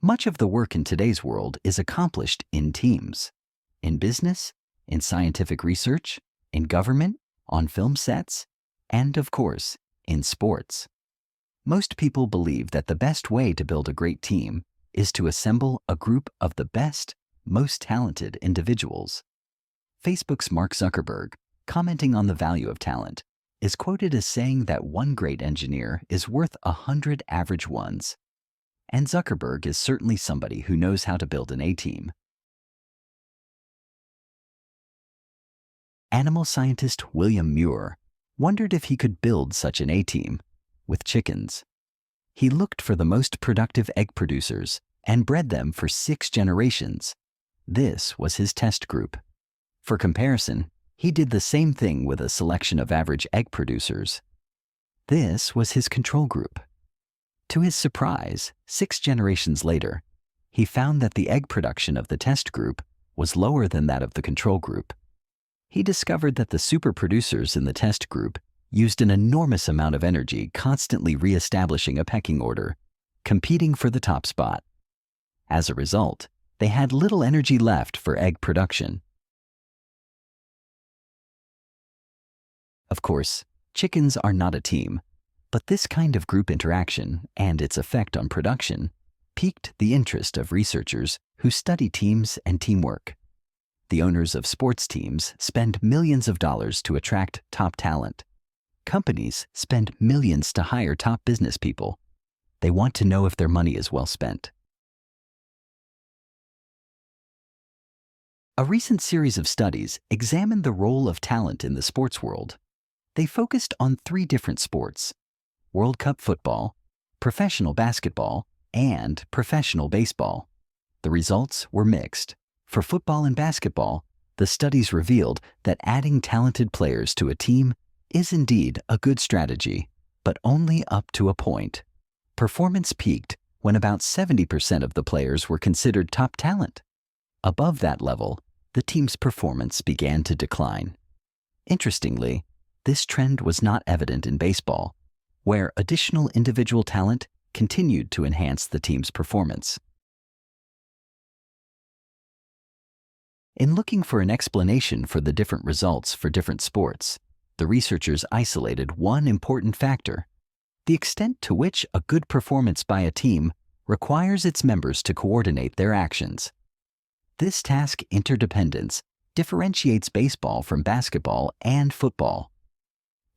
Much of the work in today's world is accomplished in teams. In business, in scientific research, in government, on film sets, and of course, in sports. Most people believe that the best way to build a great team is to assemble a group of the best, most talented individuals. Facebook's Mark Zuckerberg, commenting on the value of talent, is quoted as saying that one great engineer is worth 100 average ones. And Zuckerberg is certainly somebody who knows how to build an A-team. Animal scientist William Muir wondered if he could build such an A-team with chickens. He looked for the most productive egg producers and bred them for 6 generations. This was his test group. For comparison, he did the same thing with a selection of average egg producers. This was his control group. To his surprise, 6 generations later, he found that the egg production of the test group was lower than that of the control group. He discovered that the super producers in the test group used an enormous amount of energy constantly re-establishing a pecking order, competing for the top spot. As a result, they had little energy left for egg production. Of course, chickens are not a team, but this kind of group interaction and its effect on production piqued the interest of researchers who study teams and teamwork. The owners of sports teams spend millions of dollars to attract top talent. Companies spend millions to hire top business people. They want to know if their money is well spent. A recent series of studies examined the role of talent in the sports world. They focused on 3 different sports: World Cup football, professional basketball, and professional baseball. The results were mixed. For football and basketball, the studies revealed that adding talented players to a team is indeed a good strategy, but only up to a point. Performance peaked when about 70% of the players were considered top talent. Above that level, the team's performance began to decline. Interestingly, this trend was not evident in baseball, where additional individual talent continued to enhance the team's performance. In looking for an explanation for the different results for different sports, the researchers isolated one important factor: the extent to which a good performance by a team requires its members to coordinate their actions. This task interdependence differentiates baseball from basketball and football.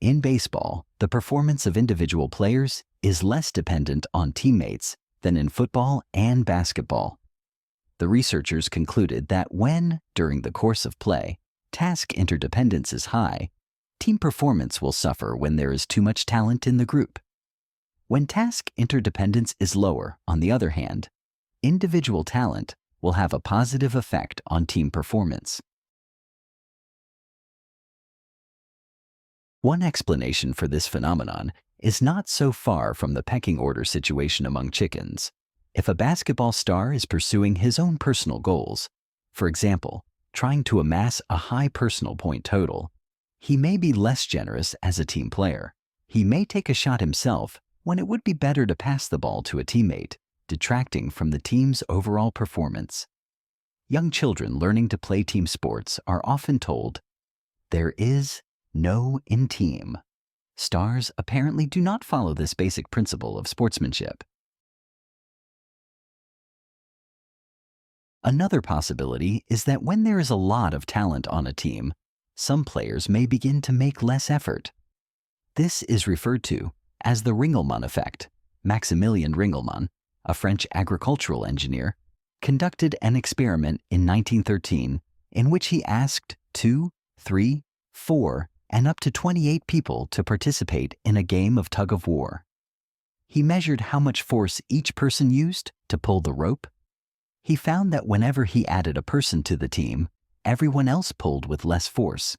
In baseball, the performance of individual players is less dependent on teammates than in football and basketball. The researchers concluded that when, during the course of play, task interdependence is high, team performance will suffer when there is too much talent in the group. When task interdependence is lower, on the other hand, individual talent will have a positive effect on team performance. One explanation for this phenomenon is not so far from the pecking order situation among chickens. If a basketball star is pursuing his own personal goals, for example, trying to amass a high personal point total, he may be less generous as a team player. He may take a shot himself when it would be better to pass the ball to a teammate, detracting from the team's overall performance. Young children learning to play team sports are often told, "There is no in team." Stars apparently do not follow this basic principle of sportsmanship. Another possibility is that when there is a lot of talent on a team, some players may begin to make less effort. This is referred to as the Ringelmann effect. Maximilian Ringelmann, a French agricultural engineer, conducted an experiment in 1913 in which he asked 2, 3, 4, and up to 28 people to participate in a game of tug-of-war. He measured how much force each person used to pull the rope. He found that whenever he added a person to the team, everyone else pulled with less force.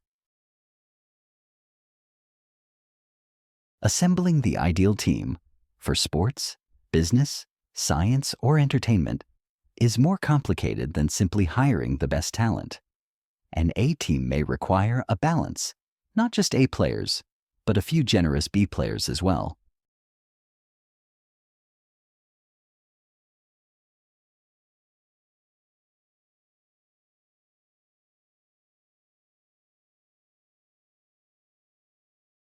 Assembling the ideal team for sports, business, science, or entertainment is more complicated than simply hiring the best talent. An A team may require a balance, not just A players, but a few generous B players as well.